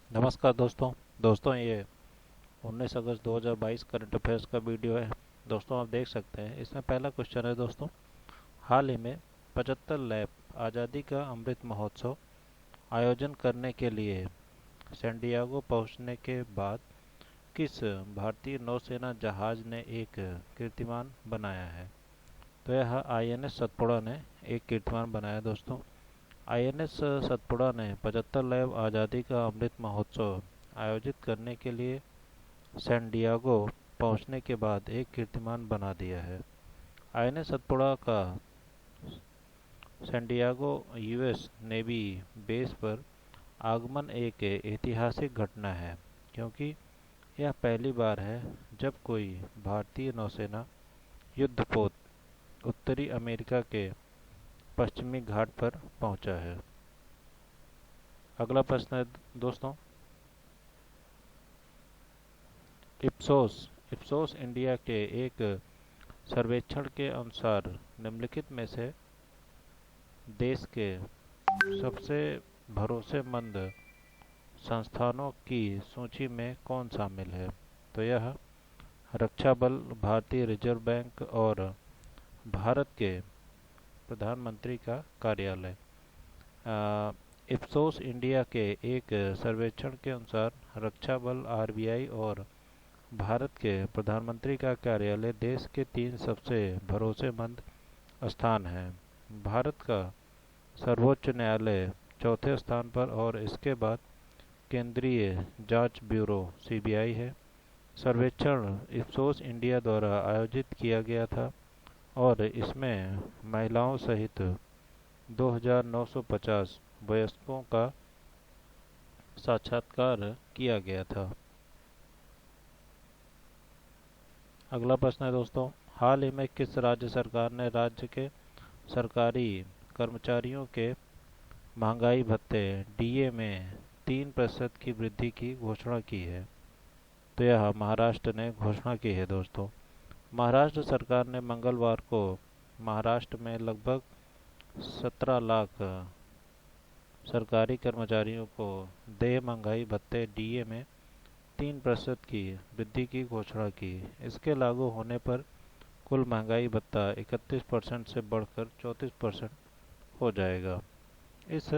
नमस्कार दोस्तों ये 19 अगस्त 2022 करंट अफेयर्स का वीडियो है। दोस्तों आप देख सकते हैं, इसमें पहला क्वेश्चन है दोस्तों। हाल ही में 75 लैप आज़ादी का अमृत महोत्सव आयोजन करने के लिए सैन डिएगो पहुंचने के बाद किस भारतीय नौसेना जहाज ने एक कीर्तिमान बनाया है? तो यह आईएनएस सतपुड़ा ने एक कीर्तिमान बनाया दोस्तों। आईएनएस सतपुड़ा ने 75 लैब आज़ादी का अमृत महोत्सव आयोजित करने के लिए सैन डिएगो पहुंचने के बाद एक कीर्तिमान बना दिया है। आईएनएस सतपुड़ा का San Diego US navy base पर आगमन एक ऐतिहासिक घटना है, क्योंकि यह पहली बार है जब कोई भारतीय नौसेना युद्धपोत उत्तरी अमेरिका के पश्चिमी घाट पर पहुंचा है। अगला प्रश्न है दोस्तों। इप्सोस इप्सोस इंडिया के एक सर्वेक्षण के अनुसार निम्नलिखित में से देश के सबसे भरोसेमंद संस्थानों की सूची में कौन शामिल है? तो यह रक्षा बल, भारतीय रिजर्व बैंक और भारत के प्रधानमंत्री का कार्यालय। इप्सोस इंडिया के एक सर्वेक्षण के अनुसार रक्षा बल, आरबीआई और भारत के प्रधानमंत्री का कार्यालय देश के 3 सबसे भरोसेमंद स्थान हैं। भारत का सर्वोच्च न्यायालय चौथे स्थान पर और इसके बाद केंद्रीय जांच ब्यूरो सीबीआई है। सर्वेक्षण इप्सोस इंडिया द्वारा आयोजित किया गया था और इसमें महिलाओं सहित 2950 वयस्कों का साक्षात्कार किया गया था। अगला प्रश्न है दोस्तों। हाल ही में किस राज्य सरकार ने राज्य के सरकारी कर्मचारियों के महंगाई भत्ते डीए में 3% की वृद्धि की घोषणा की है? तो यह महाराष्ट्र ने घोषणा की है दोस्तों। महाराष्ट्र सरकार ने मंगलवार को महाराष्ट्र में लगभग 17 लाख सरकारी कर्मचारियों को देय महंगाई भत्ते डीए में 3% की वृद्धि की घोषणा की। इसके लागू होने पर कुल महंगाई भत्ता 31% से बढ़कर 34% हो जाएगा। इस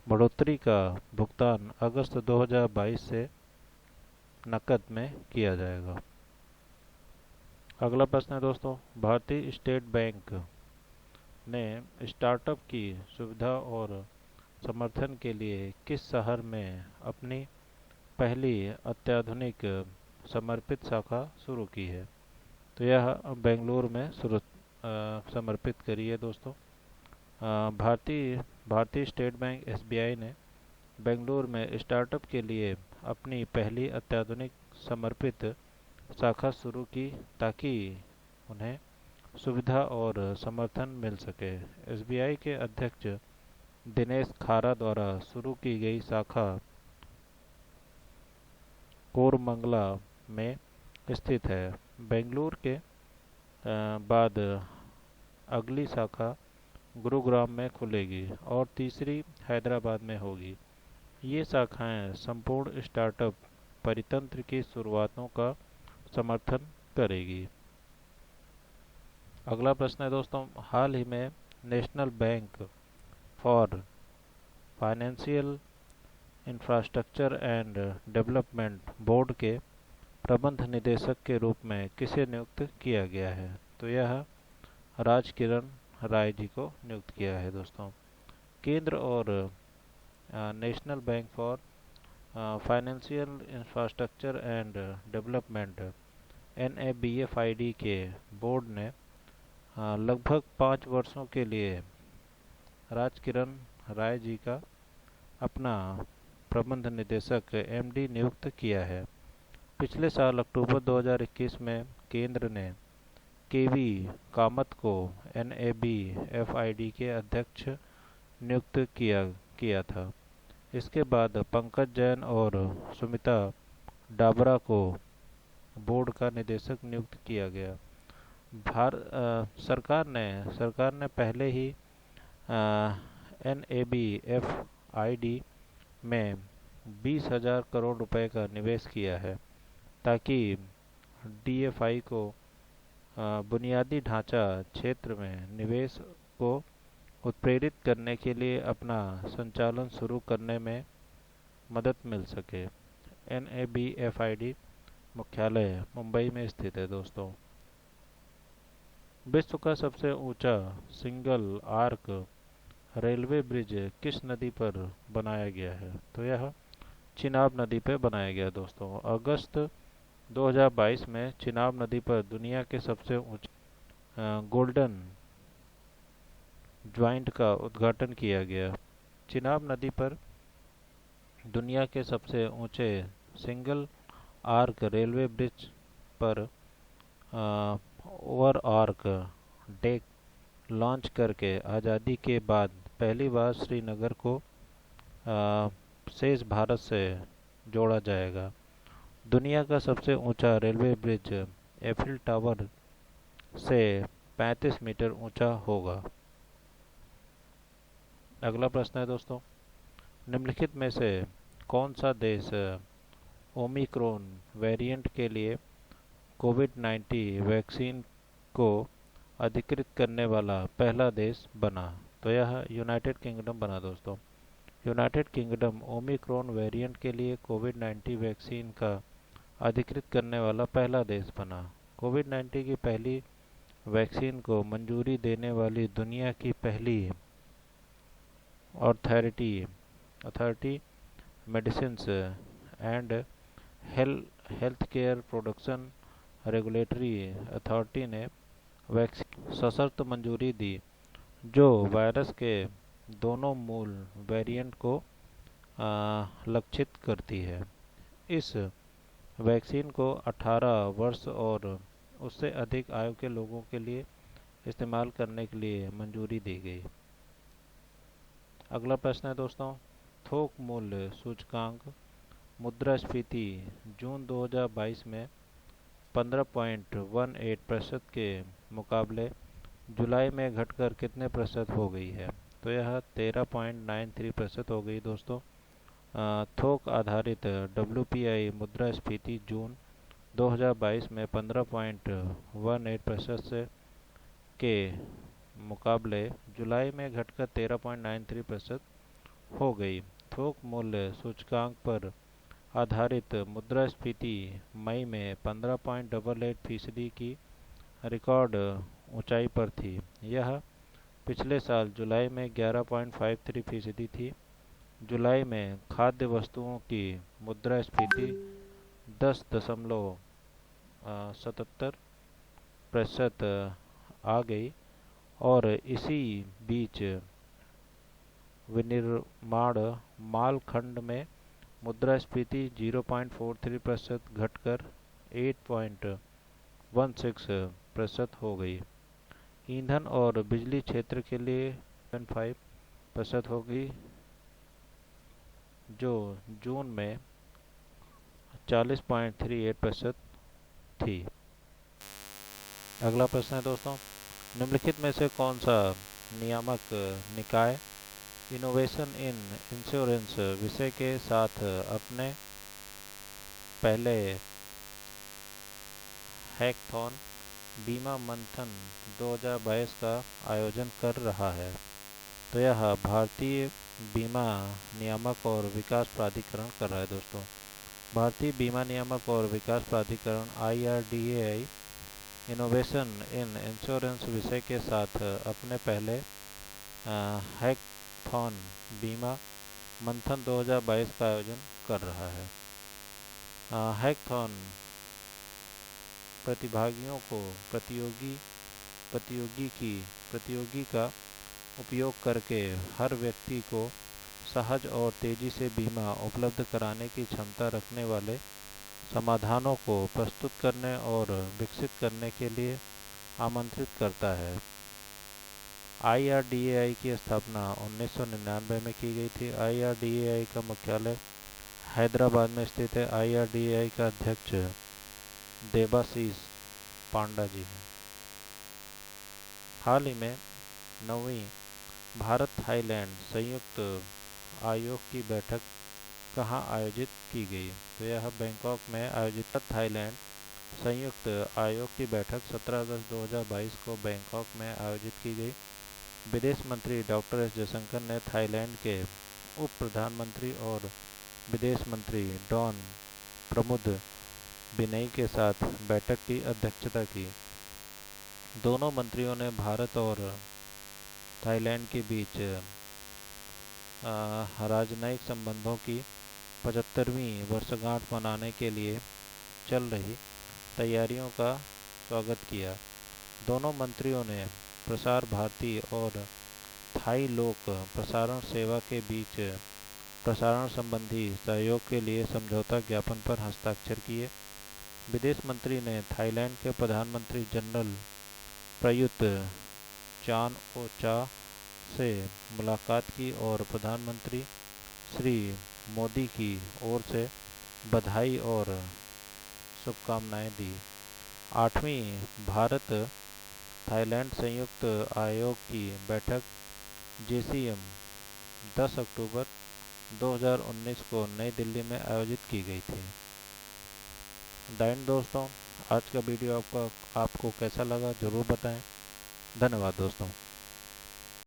बढ़ोतरी का भुगतान अगस्त 2022 से नकद में किया जाएगा। अगला प्रश्न है दोस्तों। भारतीय स्टेट बैंक ने स्टार्टअप की सुविधा और समर्थन के लिए किस शहर में अपनी पहली अत्याधुनिक समर्पित शाखा शुरू की है? तो यह बेंगलुरु में समर्पित करी है दोस्तों। भारतीय स्टेट बैंक एसबीआई ने बेंगलुरु में स्टार्टअप के लिए अपनी पहली अत्याधुनिक समर्पित शाखा शुरू की, ताकि उन्हें सुविधा और समर्थन मिल सके। एसबीआई के अध्यक्ष दिनेश खारा द्वारा शुरू की गई शाखा कोरमंगला में स्थित है। बेंगलुरु के बाद अगली शाखा गुरुग्राम में खुलेगी और तीसरी हैदराबाद में होगी। ये शाखाएं संपूर्ण स्टार्टअप परितंत्र की शुरुआतों का समर्थन करेगी। अगला प्रश्न है दोस्तों। हाल ही में national bank for financial infrastructure and development board के प्रबंध निदेशक के रूप में किसे नियुक्त किया गया है? तो यह राजकिरण राय जी को नियुक्त किया है दोस्तों। केंद्र और national bank for financial infrastructure and development NABFID के बोर्ड ने लगभग 5 वर्षों के लिए राजकिरण राय जी का अपना प्रबंध निदेशक MD नियुक्त किया है। पिछले साल अक्टूबर 2021 में केंद्र ने केवी कामत को NABFID के अध्यक्ष नियुक्त किया था। इसके बाद पंकज जैन और सुमिता डाबरा को बोर्ड का निदेशक नियुक्त किया गया। सरकार ने पहले ही NABFID में 20,000 करोड़ रुपए का निवेश किया है ताकि डीएफआई को बुनियादी ढांचा क्षेत्र में निवेश को उत्प्रेरित करने के लिए अपना संचालन शुरू करने में मदद मिल सके। NABFID मुख्यालय मुंबई में स्थित है दोस्तों। विश्व का सबसे ऊंचा सिंगल आर्क रेलवे ब्रिज किस नदी पर बनाया गया है? तो यह चिनाब नदी पर बनाया गया दोस्तों। अगस्त 2022 में चिनाब नदी पर दुनिया के सबसे ऊंचे गोल्डन ज्वाइंट का उद्घाटन किया गया। चिनाब नदी पर दुनिया के सबसे ऊंचे सिंगल आर्क रेलवे ब्रिज पर ओवर आर्क डेक लॉन्च करके आज़ादी के बाद पहली बार श्रीनगर को शेष भारत से जोड़ा जाएगा। दुनिया का सबसे ऊंचा रेलवे ब्रिज एफिल टावर से 35 मीटर ऊंचा होगा। अगला प्रश्न है दोस्तों, निम्नलिखित में से कौन सा देश ओमिक्रॉन वेरिएंट के लिए कोविड-19 वैक्सीन को अधिकृत करने वाला पहला देश बना? तो यह यूनाइटेड किंगडम बना दोस्तों। यूनाइटेड किंगडम ओमिक्रॉन वेरिएंट के लिए कोविड-19 वैक्सीन का अधिकृत करने वाला पहला देश बना। कोविड-19 की पहली वैक्सीन को मंजूरी देने वाली दुनिया की पहली authority medicines and health care production regulatory authority ने वैक्सीन सशर्त मंजूरी दी जो वायरस के दोनों मूल वेरिएंट को लक्षित करती है। इस वैक्सीन को 18 वर्ष और उससे अधिक आयु के लोगों के लिए इस्तेमाल करने के लिए मंजूरी दी गई। अगला प्रश्न है दोस्तों, थोक मूल्य सूचकांक मुद्रास्फीति जून 2022 में 15.18% के मुकाबले जुलाई में घटकर कितने प्रतिशत हो गई है? तो यह 13.93% हो गई दोस्तों। थोक आधारित WPI मुद्रास्फीति जून 2022 में 15.18% से के मुकाबले जुलाई में घटकर 13.93% हो गई। थोक मूल्य सूचकांक पर आधारित मुद्रास्फीति मई में 15.88% की रिकॉर्ड ऊंचाई पर थी। यह पिछले साल जुलाई में 11.53% थी। जुलाई में खाद्य वस्तुओं की मुद्रास्फीति 10.77% आ गई और इसी बीच विनिर्माण माल खंड में मुद्रास्फीति 0.43% घटकर 8.16% हो गई। ईंधन और बिजली क्षेत्र के लिए 5% हो गई जो जून में 40.38% थी। अगला प्रश्न है दोस्तों, निम्नलिखित में से कौन सा नियामक निकाय इनोवेशन इन इंश्योरेंस विषय के साथ अपने पहले हैकथॉन बीमा मंथन 2022 का आयोजन कर रहा है? तो यह भारतीय बीमा नियामक और विकास प्राधिकरण कर रहा है दोस्तों। भारतीय बीमा नियामक और विकास प्राधिकरण IRDAI इनोवेशन इन इंश्योरेंस विषय के साथ अपने पहले हैकथॉन बीमा मंथन 2022 का आयोजन कर रहा है। हैकथॉन प्रतिभागियों को प्रतियोगी का उपयोग करके हर व्यक्ति को सहज और तेजी से बीमा उपलब्ध कराने की क्षमता रखने वाले समाधानों को प्रस्तुत करने और विकसित करने के लिए आमंत्रित करता है। IRDAI की स्थापना 1999 में की गई थी। IRDAI का मुख्यालय हैदराबाद में स्थित है। IRDAI का अध्यक्ष देबाशीष पांडा जी हैं। हाल ही में 9वीं भारत थाईलैंड संयुक्त आयोग की बैठक कहाँ आयोजित की गई? तो यह बैंकॉक में आयोजित थाईलैंड संयुक्त आयोग की बैठक 17 अगस्त 2022 को बैंकॉक में आयोजित की गई। विदेश मंत्री डॉक्टर एस जयशंकर ने थाईलैंड के उप प्रधानमंत्री और विदेश मंत्री डॉन प्रमुद विनय के साथ बैठक की अध्यक्षता की। दोनों मंत्रियों ने भारत और थाईलैंड के बीच राजनयिक संबंधों की 75वीं वर्षगांठ मनाने के लिए चल रही तैयारियों का स्वागत किया। दोनों मंत्रियों ने प्रसार भारती और थाई लोक प्रसारण सेवा के बीच प्रसारण संबंधी सहयोग के लिए समझौता ज्ञापन पर हस्ताक्षर किए। विदेश मंत्री ने थाईलैंड के प्रधानमंत्री जनरल प्रयुत चान ओ चा से मुलाकात की और प्रधानमंत्री श्री मोदी की ओर से बधाई और शुभकामनाएं दी। 8वीं भारत थाईलैंड संयुक्त आयोग की बैठक जेसीएम 10 अक्टूबर 2019 को नई दिल्ली में आयोजित की गई थी। दोस्तों, आज का वीडियो आपको कैसा लगा ज़रूर बताएं। धन्यवाद दोस्तों।